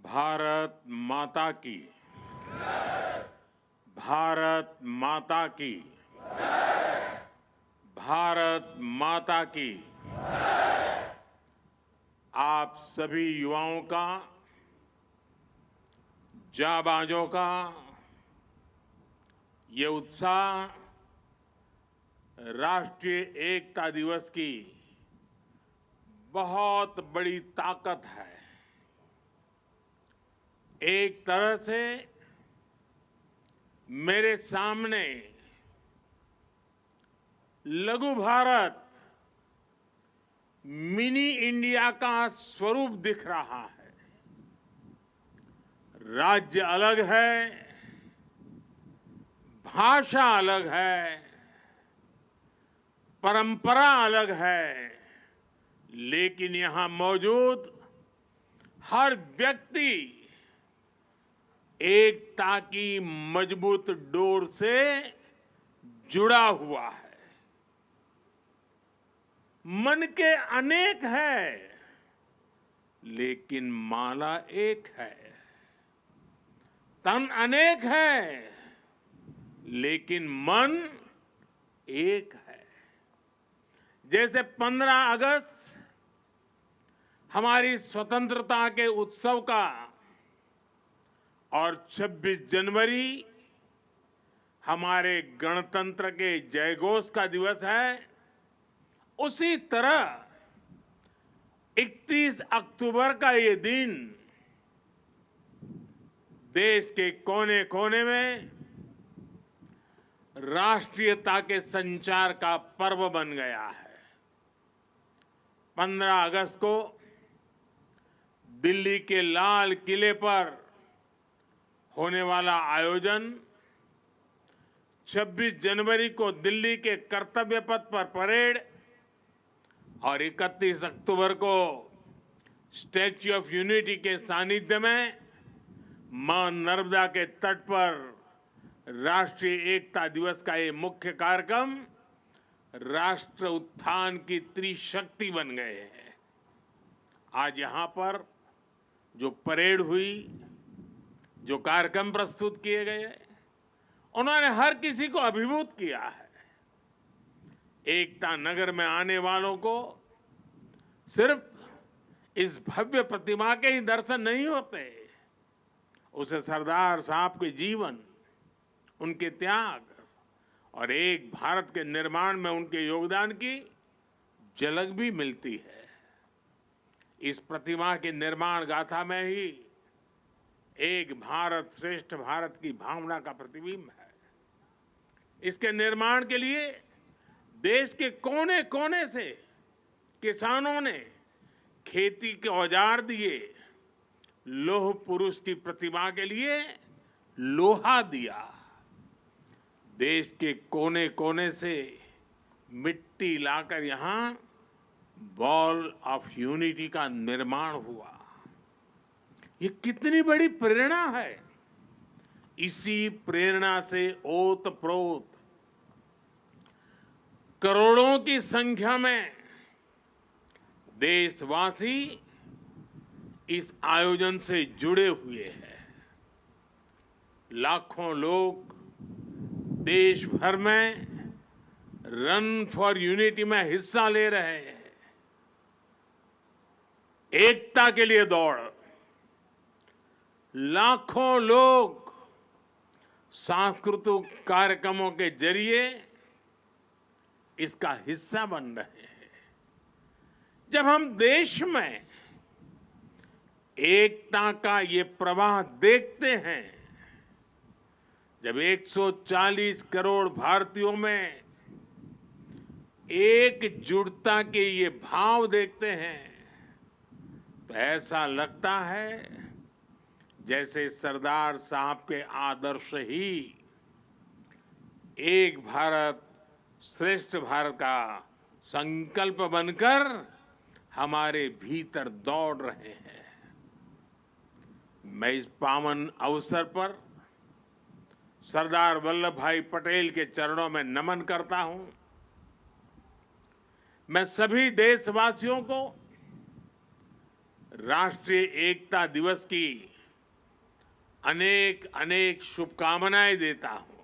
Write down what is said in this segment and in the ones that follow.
भारत माता की। भारत माता की। भारत माता की। आप सभी युवाओं का, जाबाजों का ये उत्साह राष्ट्रीय एकता दिवस की बहुत बड़ी ताकत है। एक तरह से मेरे सामने लघु भारत, मिनी इंडिया का स्वरूप दिख रहा है। राज्य अलग है, भाषा अलग है, परंपरा अलग है, लेकिन यहां मौजूद हर व्यक्ति एकता की मजबूत डोर से जुड़ा हुआ है। मन के अनेक है, लेकिन माला एक है। तन अनेक है, लेकिन मन एक है। जैसे 15 अगस्त हमारी स्वतंत्रता के उत्सव का और 26 जनवरी हमारे गणतंत्र के जयघोष का दिवस है, उसी तरह 31 अक्टूबर का ये दिन देश के कोने कोने में राष्ट्रीयता के संचार का पर्व बन गया है। 15 अगस्त को दिल्ली के लाल किले पर होने वाला आयोजन, 26 जनवरी को दिल्ली के कर्तव्य पथ पर परेड और 31 अक्टूबर को स्टैच्यू ऑफ यूनिटी के सानिध्य में मां नर्मदा के तट पर राष्ट्रीय एकता दिवस का ये मुख्य कार्यक्रम राष्ट्र उत्थान की त्रिशक्ति बन गए हैं। आज यहां पर जो परेड हुई, जो कार्यक्रम प्रस्तुत किए गए, उन्होंने हर किसी को अभिभूत किया है। एकता नगर में आने वालों को सिर्फ इस भव्य प्रतिमा के ही दर्शन नहीं होते, उसे सरदार साहब के जीवन, उनके त्याग और एक भारत के निर्माण में उनके योगदान की झलक भी मिलती है। इस प्रतिमा के निर्माण गाथा में ही एक भारत श्रेष्ठ भारत की भावना का प्रतिबिंब है। इसके निर्माण के लिए देश के कोने कोने से किसानों ने खेती के औजार दिए, लौह पुरुष की प्रतिमा के लिए लोहा दिया। देश के कोने कोने से मिट्टी लाकर यहां वॉल ऑफ यूनिटी का निर्माण हुआ। ये कितनी बड़ी प्रेरणा है। इसी प्रेरणा से ओतप्रोत करोड़ों की संख्या में देशवासी इस आयोजन से जुड़े हुए हैं। लाखों लोग देश भर में रन फॉर यूनिटी में हिस्सा ले रहे हैं। एकता के लिए दौड़, लाखों लोग सांस्कृतिक कार्यक्रमों के जरिए इसका हिस्सा बन रहे हैं। जब हम देश में एकता का ये प्रवाह देखते हैं, जब 140 करोड़ भारतीयों में एकजुटता के ये भाव देखते हैं, तो ऐसा लगता है जैसे सरदार साहब के आदर्श ही एक भारत श्रेष्ठ भारत का संकल्प बनकर हमारे भीतर दौड़ रहे हैं। मैं इस पावन अवसर पर सरदार वल्लभ भाई पटेल के चरणों में नमन करता हूं। मैं सभी देशवासियों को राष्ट्रीय एकता दिवस की अनेक अनेक शुभकामनाएं देता हूं।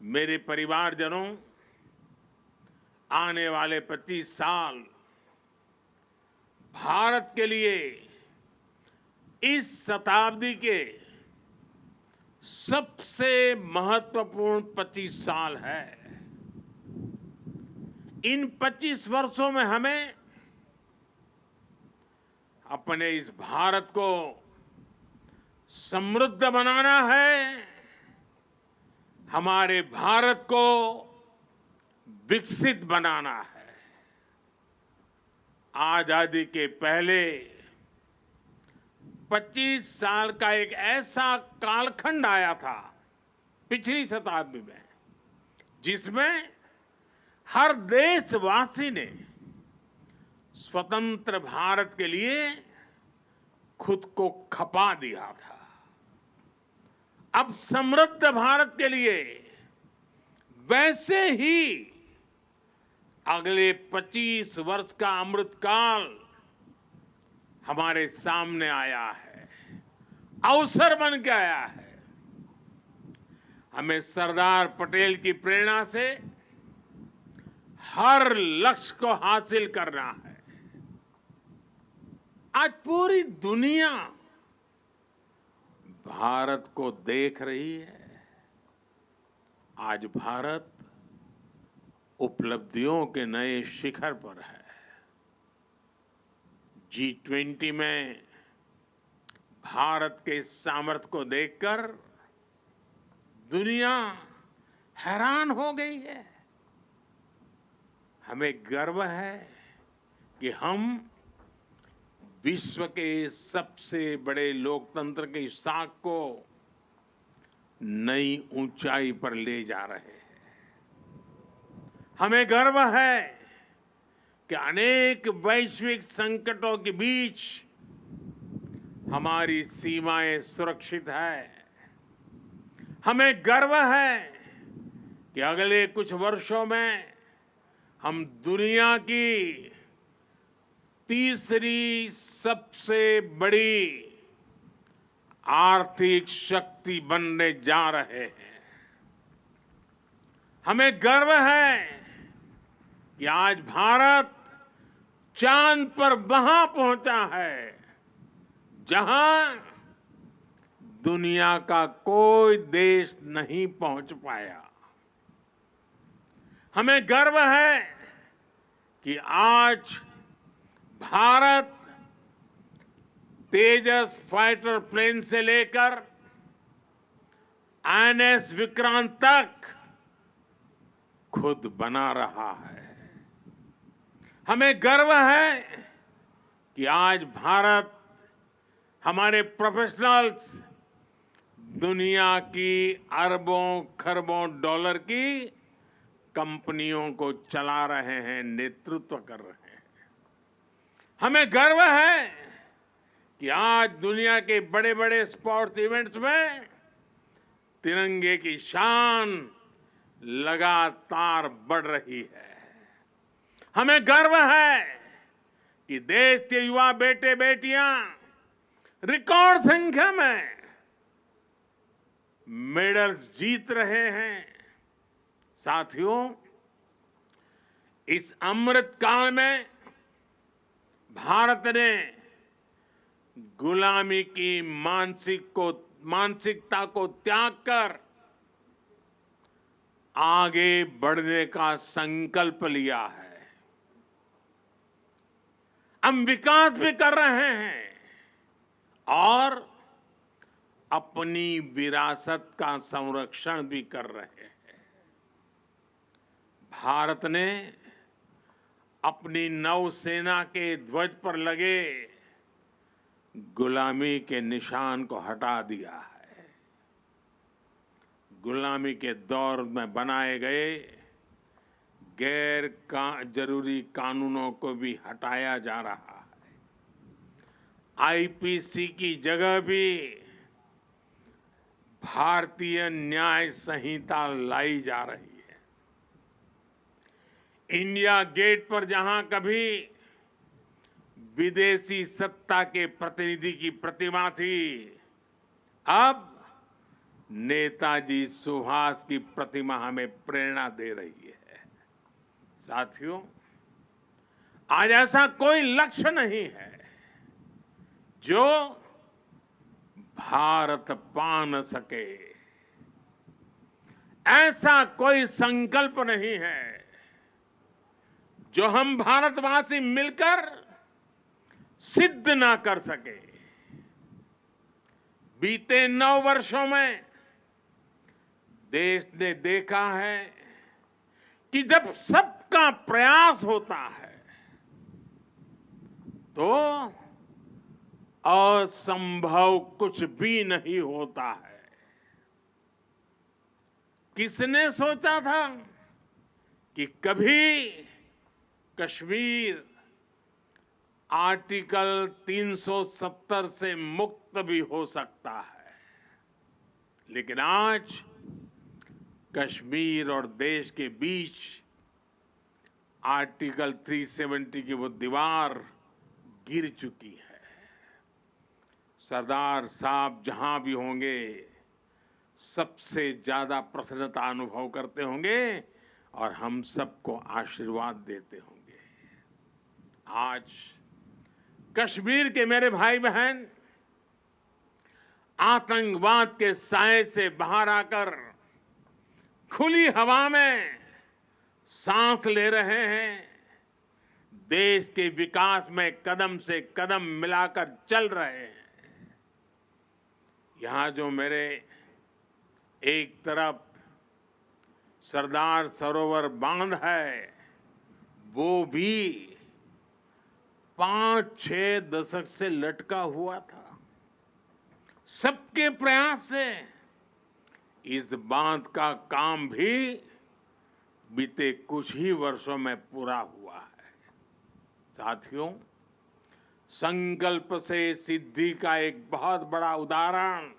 मेरे परिवारजनों, आने वाले 25 साल भारत के लिए इस शताब्दी के सबसे महत्वपूर्ण 25 साल है। इन 25 वर्षों में हमें अपने इस भारत को समृद्ध बनाना है, हमारे भारत को विकसित बनाना है। आजादी के पहले 25 साल का एक ऐसा कालखंड आया था पिछली शताब्दी में, जिसमें हर देशवासी ने स्वतंत्र भारत के लिए खुद को खपा दिया था। अब समृद्ध भारत के लिए वैसे ही अगले 25 वर्ष का अमृतकाल हमारे सामने आया है, अवसर बन के आया है। हमें सरदार पटेल की प्रेरणा से हर लक्ष्य को हासिल करना है। आज पूरी दुनिया भारत को देख रही है। आज भारत उपलब्धियों के नए शिखर पर है। G20 में भारत के सामर्थ्य को देखकर दुनिया हैरान हो गई है। हमें गर्व है कि हम विश्व के सबसे बड़े लोकतंत्र की साख को नई ऊंचाई पर ले जा रहे हैं। हमें गर्व है कि अनेक वैश्विक संकटों के बीच हमारी सीमाएं सुरक्षित है। हमें गर्व है कि अगले कुछ वर्षों में हम दुनिया की तीसरी सबसे बड़ी आर्थिक शक्ति बनने जा रहे हैं। हमें गर्व है कि आज भारत चांद पर वहां पहुंचा है जहां दुनिया का कोई देश नहीं पहुंच पाया। हमें गर्व है कि आज भारत तेजस फाइटर प्लेन से लेकर INS विक्रांत तक खुद बना रहा है। हमें गर्व है कि आज भारत हमारे प्रोफेशनल्स दुनिया की अरबों खरबों डॉलर की कंपनियों को चला रहे हैं, नेतृत्व कर रहे हैं। हमें गर्व है कि आज दुनिया के बड़े बड़े स्पोर्ट्स इवेंट्स में तिरंगे की शान लगातार बढ़ रही है। हमें गर्व है कि देश के युवा बेटे बेटियां रिकॉर्ड संख्या में मेडल्स जीत रहे हैं। साथियों, इस अमृत काल में भारत ने गुलामी की मानसिकता को त्याग कर आगे बढ़ने का संकल्प लिया है। हम विकास भी कर रहे हैं और अपनी विरासत का संरक्षण भी कर रहे हैं। भारत ने अपनी नौसेना के ध्वज पर लगे गुलामी के निशान को हटा दिया है। गुलामी के दौर में बनाए गए जरूरी कानूनों को भी हटाया जा रहा है। आईपीसी की जगह भी भारतीय न्याय संहिता लाई जा रही है। इंडिया गेट पर जहां कभी विदेशी सत्ता के प्रतिनिधि की प्रतिमा थी, अब नेताजी सुभाष की प्रतिमा हमें प्रेरणा दे रही है। साथियों, आज ऐसा कोई लक्ष्य नहीं है जो भारत पा न सके, ऐसा कोई संकल्प नहीं है जो हम भारतवासी मिलकर सिद्ध ना कर सके। बीते 9 वर्षों में देश ने देखा है कि जब सबका प्रयास होता है तो असंभव कुछ भी नहीं होता है। किसने सोचा था कि कभी कश्मीर आर्टिकल 370 से मुक्त भी हो सकता है, लेकिन आज कश्मीर और देश के बीच आर्टिकल 370 की वो दीवार गिर चुकी है। सरदार साहब जहां भी होंगे सबसे ज्यादा प्रसन्नता अनुभव करते होंगे और हम सबको आशीर्वाद देते होंगे। आज कश्मीर के मेरे भाई बहन आतंकवाद के साए से बाहर आकर खुली हवा में सांस ले रहे हैं, देश के विकास में कदम से कदम मिलाकर चल रहे हैं। यहां जो मेरे एक तरफ सरदार सरोवर बांध है, वो भी 5-6 दशक से लटका हुआ था। सबके प्रयास से इस बांध का काम भी बीते कुछ ही वर्षों में पूरा हुआ है। साथियों, संकल्प से सिद्धि का एक बहुत बड़ा उदाहरण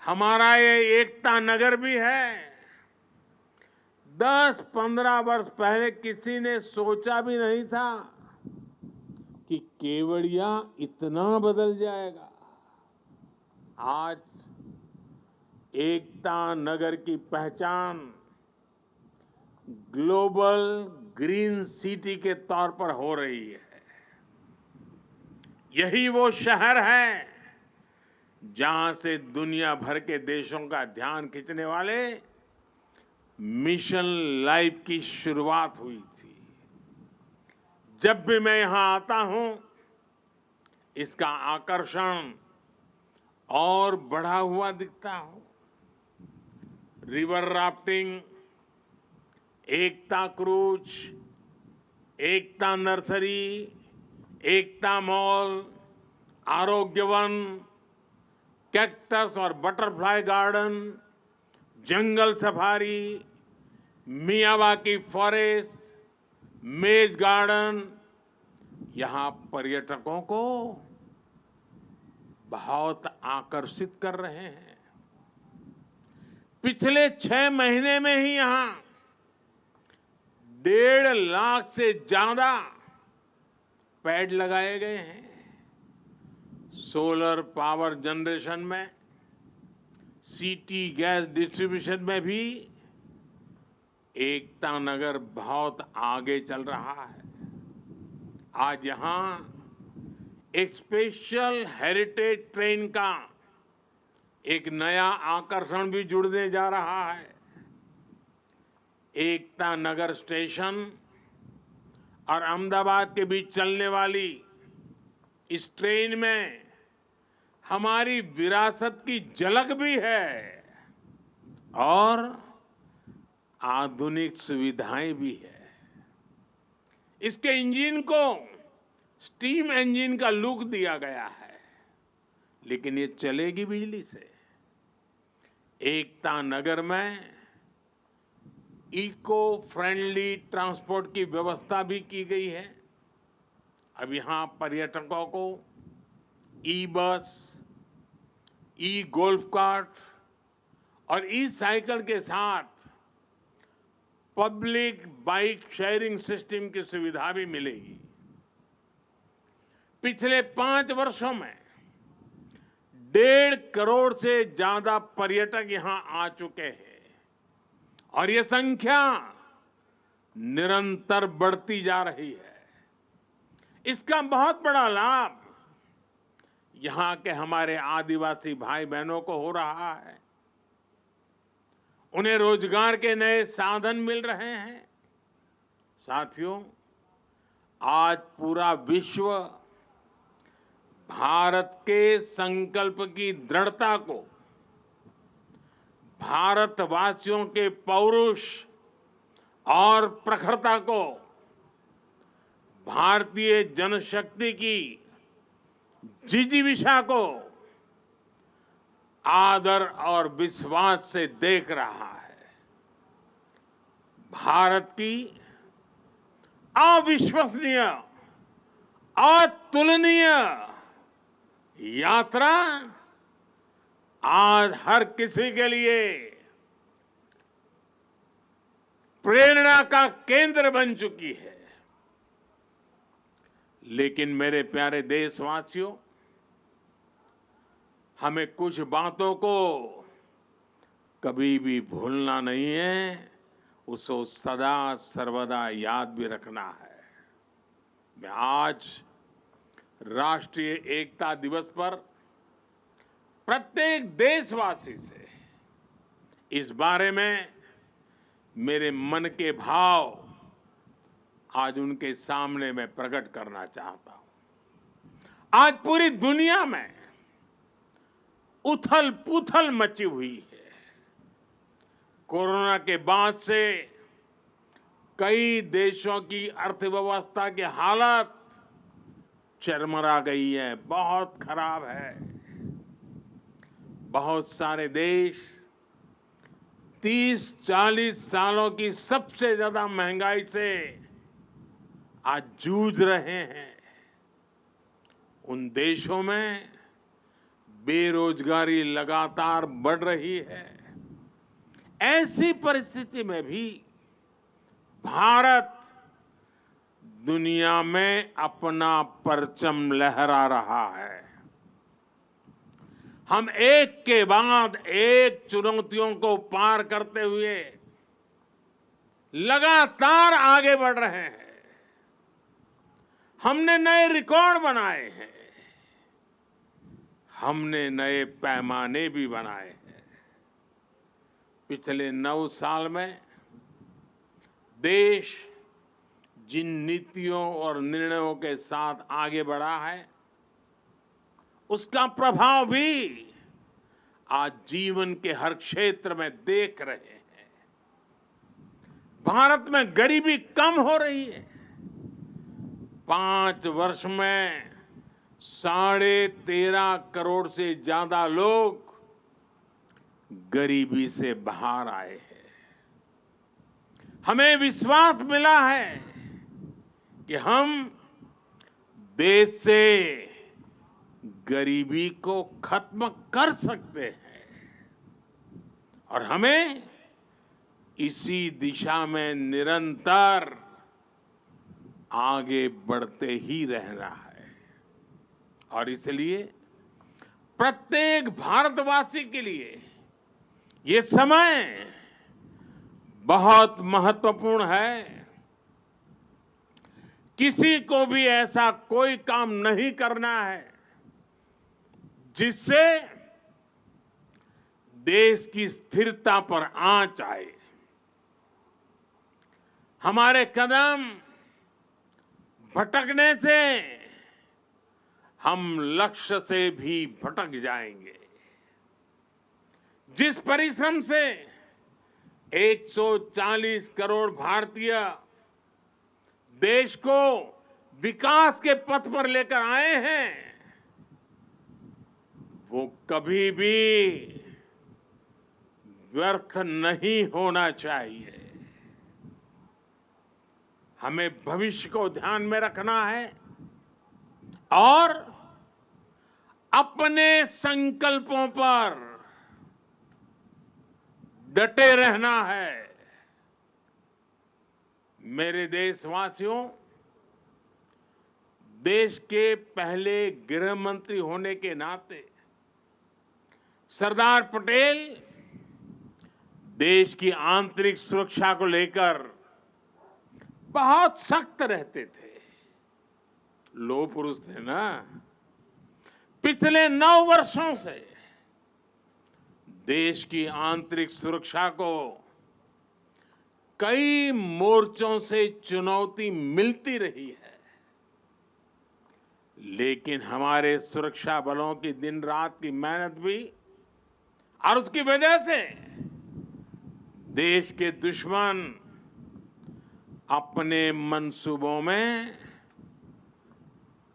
हमारा ये एकता नगर भी है। 10-15 वर्ष पहले किसी ने सोचा भी नहीं था कि केवड़िया इतना बदल जाएगा। आज एकता नगर की पहचान ग्लोबल ग्रीन सिटी के तौर पर हो रही है। यही वो शहर है जहां से दुनिया भर के देशों का ध्यान खींचने वाले मिशन लाइफ की शुरुआत हुई थी। जब भी मैं यहां आता हूं, इसका आकर्षण और बढ़ा हुआ दिखता हूं। रिवर राफ्टिंग, एकता क्रूज, एकता नर्सरी, एकता मॉल, आरोग्य वन, कैक्टस और बटरफ्लाई गार्डन, जंगल सफारी, मियावाकी फॉरेस्ट, मेज गार्डन, यहां पर्यटकों को बहुत आकर्षित कर रहे हैं। पिछले 6 महीने में ही यहां 1.5 लाख से ज्यादा पेड़ लगाए गए हैं। सोलर पावर जनरेशन में, सिटी गैस डिस्ट्रीब्यूशन में भी एकता नगर बहुत आगे चल रहा है। आज यहां एक स्पेशल हेरिटेज ट्रेन का एक नया आकर्षण भी जुड़ने जा रहा है। एकता नगर स्टेशन और अहमदाबाद के बीच चलने वाली इस ट्रेन में हमारी विरासत की झलक भी है और आधुनिक सुविधाएं भी है। इसके इंजन को स्टीम इंजन का लुक दिया गया है, लेकिन ये चलेगी बिजली से। एकता नगर में इको फ्रेंडली ट्रांसपोर्ट की व्यवस्था भी की गई है। अब यहां पर्यटकों को ई बस, ई गोल्फ कार्ट और ई साइकिल के साथ पब्लिक बाइक शेयरिंग सिस्टम की सुविधा भी मिलेगी। पिछले 5 वर्षों में 1.5 करोड़ से ज्यादा पर्यटक यहां आ चुके हैं और ये संख्या निरंतर बढ़ती जा रही है। इसका बहुत बड़ा लाभ यहां के हमारे आदिवासी भाई बहनों को हो रहा है। उन्हें रोजगार के नए साधन मिल रहे हैं। साथियों, आज पूरा विश्व भारत के संकल्प की दृढ़ता को, भारतवासियों के पौरुष और प्रखरता को, भारतीय जनशक्ति की जिजीविषा को आदर और विश्वास से देख रहा है। भारत की अविश्वसनीय, अतुलनीय यात्रा आज हर किसी के लिए प्रेरणा का केंद्र बन चुकी है। लेकिन मेरे प्यारे देशवासियों, हमें कुछ बातों को कभी भी भूलना नहीं है, उसको सदा सर्वदा याद भी रखना है। मैं आज राष्ट्रीय एकता दिवस पर प्रत्येक देशवासी से इस बारे में मेरे मन के भाव आज उनके सामने मैं प्रकट करना चाहता हूं। आज पूरी दुनिया में उथल पुथल मची हुई है। कोरोना के बाद से कई देशों की अर्थव्यवस्था की हालत चरमरा गई है, बहुत खराब है। बहुत सारे देश 30-40 सालों की सबसे ज्यादा महंगाई से आज जूझ रहे हैं। उन देशों में बेरोजगारी लगातार बढ़ रही है। ऐसी परिस्थिति में भी भारत दुनिया में अपना परचम लहरा रहा है। हम एक के बाद एक चुनौतियों को पार करते हुए लगातार आगे बढ़ रहे हैं। हमने नए रिकॉर्ड बनाए हैं। हमने नए पैमाने भी बनाए हैं। पिछले 9 साल में देश जिन नीतियों और निर्णयों के साथ आगे बढ़ा है, उसका प्रभाव भी आज जीवन के हर क्षेत्र में देख रहे हैं। भारत में गरीबी कम हो रही है। 5 वर्ष में 13.5 करोड़ से ज्यादा लोग गरीबी से बाहर आए हैं। हमें विश्वास मिला है कि हम देश से गरीबी को खत्म कर सकते हैं और हमें इसी दिशा में निरंतर आगे बढ़ते ही रहना है। और इसलिए प्रत्येक भारतवासी के लिए ये समय बहुत महत्वपूर्ण है। किसी को भी ऐसा कोई काम नहीं करना है जिससे देश की स्थिरता पर आंच आए। हमारे कदम भटकने से हम लक्ष्य से भी भटक जाएंगे। जिस परिश्रम से 140 करोड़ भारतीय देश को विकास के पथ पर लेकर आए हैं, वो कभी भी व्यर्थ नहीं होना चाहिए। हमें भविष्य को ध्यान में रखना है और अपने संकल्पों पर डटे रहना है। मेरे देशवासियों, देश के पहले गृह मंत्री होने के नाते सरदार पटेल देश की आंतरिक सुरक्षा को लेकर बहुत सख्त रहते थे। लोह पुरुष थे ना। पिछले 9 वर्षों से देश की आंतरिक सुरक्षा को कई मोर्चों से चुनौती मिलती रही है, लेकिन हमारे सुरक्षा बलों की दिन रात की मेहनत भी और उसकी वजह से देश के दुश्मन अपने मंसूबों में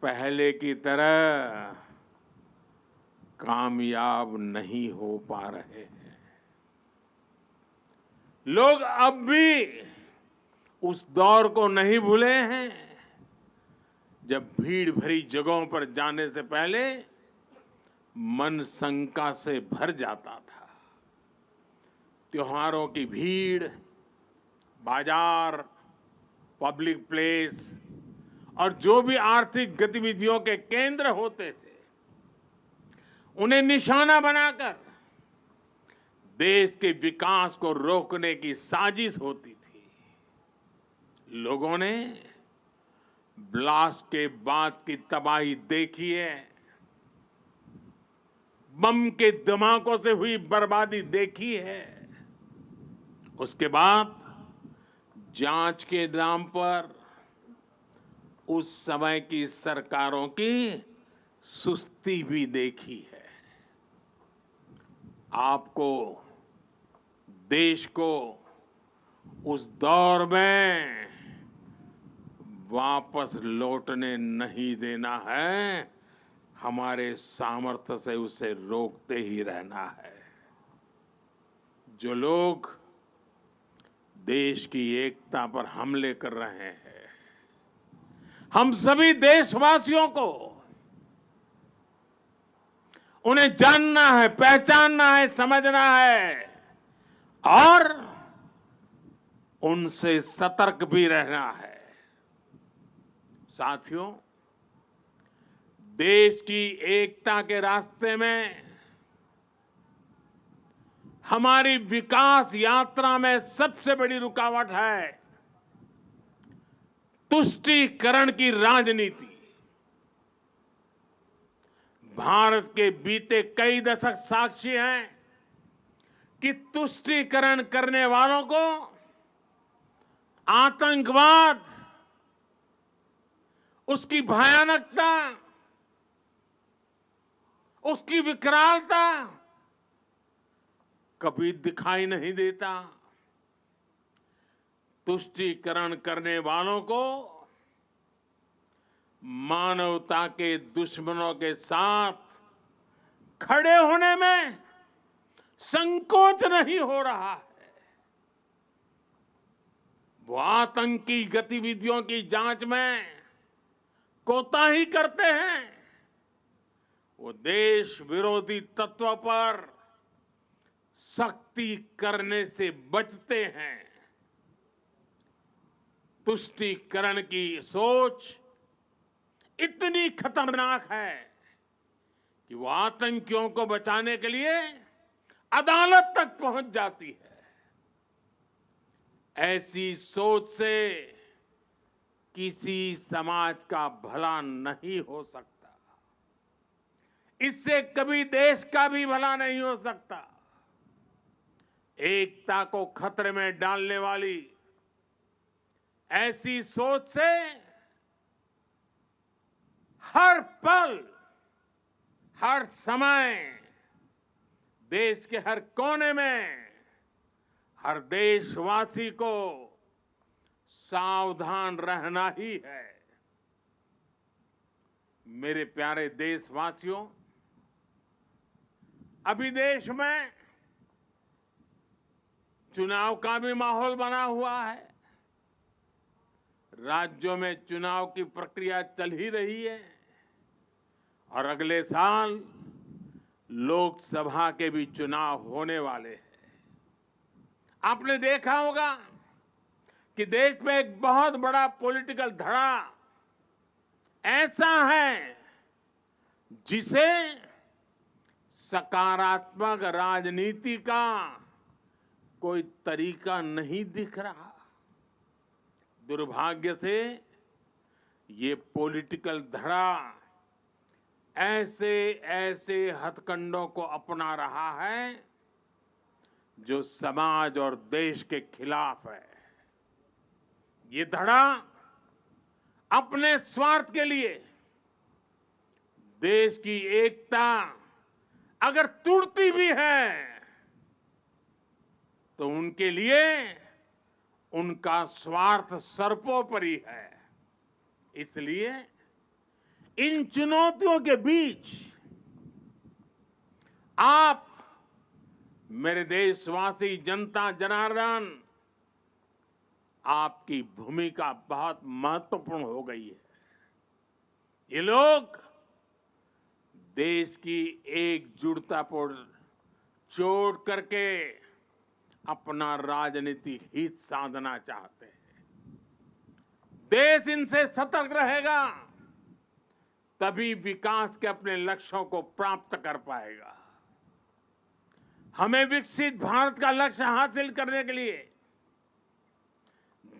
पहले की तरह कामयाब नहीं हो पा रहे हैं। लोग अब भी उस दौर को नहीं भूले हैं जब भीड़ भरी जगहों पर जाने से पहले मन शंका से भर जाता था। त्योहारों की भीड़, बाजार, पब्लिक प्लेस और जो भी आर्थिक गतिविधियों के केंद्र होते थे, उन्हें निशाना बनाकर देश के विकास को रोकने की साजिश होती थी। लोगों ने ब्लास्ट के बाद की तबाही देखी है, बम के धमाकों से हुई बर्बादी देखी है। उसके बाद जांच के नाम पर उस समय की सरकारों की सुस्ती भी देखी है। आपको, देश को उस दौर में वापस लौटने नहीं देना है। हमारे सामर्थ्य से उसे रोकते ही रहना है। जो लोग देश की एकता पर हमले कर रहे हैं, हम सभी देशवासियों को उन्हें जानना है, पहचानना है, समझना है और उनसे सतर्क भी रहना है। साथियों, देश की एकता के रास्ते में हमारी विकास यात्रा में सबसे बड़ी रुकावट है तुष्टीकरण की राजनीति। भारत के बीते कई दशक साक्षी हैं कि तुष्टीकरण करने वालों को आतंकवाद, उसकी भयानकता, उसकी विकरालता कभी दिखाई नहीं देता। तुष्टीकरण करने वालों को मानवता के दुश्मनों के साथ खड़े होने में संकोच नहीं हो रहा है। वो आतंकी गतिविधियों की जांच में कोताही करते हैं। वो देश विरोधी तत्व पर सख्ती करने से बचते हैं। तुष्टीकरण की सोच इतनी खतरनाक है कि वो आतंकियों को बचाने के लिए अदालत तक पहुंच जाती है। ऐसी सोच से किसी समाज का भला नहीं हो सकता। इससे कभी देश का भी भला नहीं हो सकता। एकता को खतरे में डालने वाली ऐसी सोच से हर पल, हर समय देश के हर कोने में हर देशवासी को सावधान रहना ही है। मेरे प्यारे देशवासियों, अभी देश में चुनाव का भी माहौल बना हुआ है। राज्यों में चुनाव की प्रक्रिया चल ही रही है और अगले साल लोकसभा के भी चुनाव होने वाले हैं। आपने देखा होगा कि देश में एक बहुत बड़ा पॉलिटिकल धड़ा ऐसा है जिसे सकारात्मक राजनीति का कोई तरीका नहीं दिख रहा। दुर्भाग्य से ये पॉलिटिकल धड़ा ऐसे ऐसे हथकंडों को अपना रहा है जो समाज और देश के खिलाफ है। ये धड़ा अपने स्वार्थ के लिए देश की एकता अगर टूटती भी है तो उनके लिए उनका स्वार्थ सर्वोपरि है। इसलिए इन चुनौतियों के बीच आप मेरे देशवासी जनता जनार्दन, आपकी भूमिका बहुत महत्वपूर्ण हो गई है। ये लोग देश की एकजुटता पर चोट करके अपना राजनीतिक हित साधना चाहते हैं। देश इनसे सतर्क रहेगा तभी विकास के अपने लक्ष्यों को प्राप्त कर पाएगा। हमें विकसित भारत का लक्ष्य हासिल करने के लिए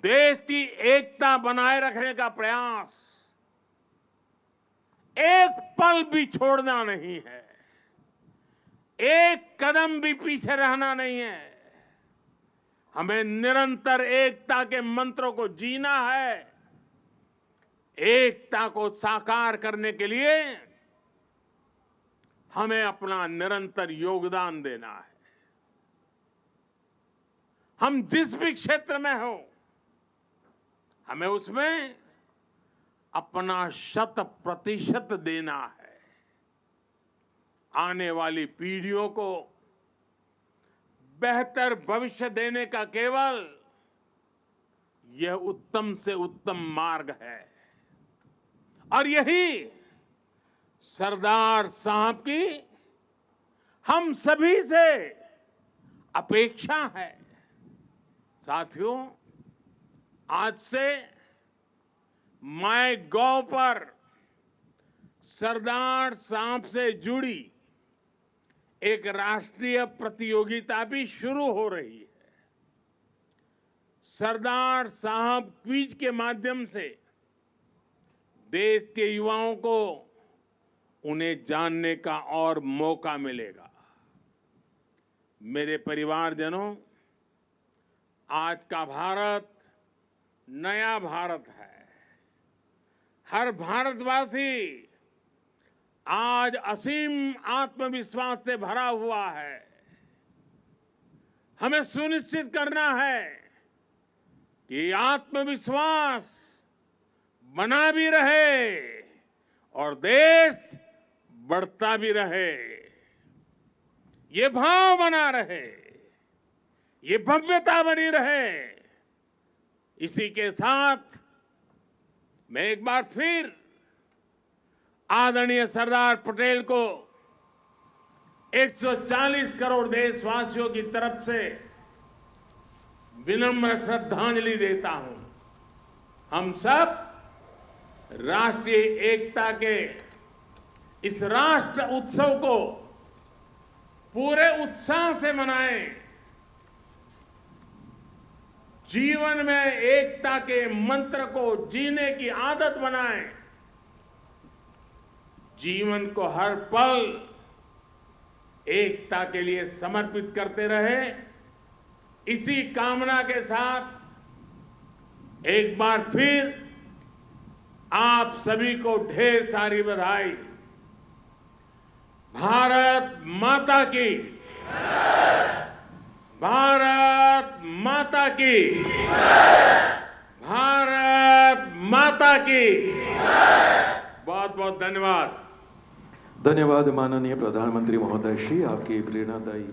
देश की एकता बनाए रखने का प्रयास एक पल भी छोड़ना नहीं है, एक कदम भी पीछे रहना नहीं है। हमें निरंतर एकता के मंत्रों को जीना है। एकता को साकार करने के लिए हमें अपना निरंतर योगदान देना है। हम जिस भी क्षेत्र में हो, हमें उसमें अपना 100% देना है। आने वाली पीढ़ियों को बेहतर भविष्य देने का केवल यह उत्तम से उत्तम मार्ग है और यही सरदार साहब की हम सभी से अपेक्षा है। साथियों, आज से MyGov पर सरदार साहब से जुड़ी एक राष्ट्रीय प्रतियोगिता भी शुरू हो रही है। सरदार साहब क्विज के माध्यम से देश के युवाओं को उन्हें जानने का और मौका मिलेगा। मेरे परिवारजनों, आज का भारत नया भारत है। हर भारतवासी आज असीम आत्मविश्वास से भरा हुआ है। हमें सुनिश्चित करना है कि आत्मविश्वास बना भी रहे और देश बढ़ता भी रहे। ये भाव बना रहे, ये भव्यता बनी रहे। इसी के साथ मैं एक बार फिर आदरणीय सरदार पटेल को 140 करोड़ देशवासियों की तरफ से विनम्र श्रद्धांजलि देता हूं। हम सब राष्ट्रीय एकता के इस राष्ट्र उत्सव को पूरे उत्साह से मनाएं। जीवन में एकता के मंत्र को जीने की आदत बनाएं। जीवन को हर पल एकता के लिए समर्पित करते रहे। इसी कामना के साथ एक बार फिर आप सभी को ढेर सारी बधाई। भारत माता की, भारत माता की, भारत माता की। बहुत बहुत धन्यवाद। धन्यवाद माननीय प्रधानमंत्री महोदय श्री, आपकी प्रेरणादायी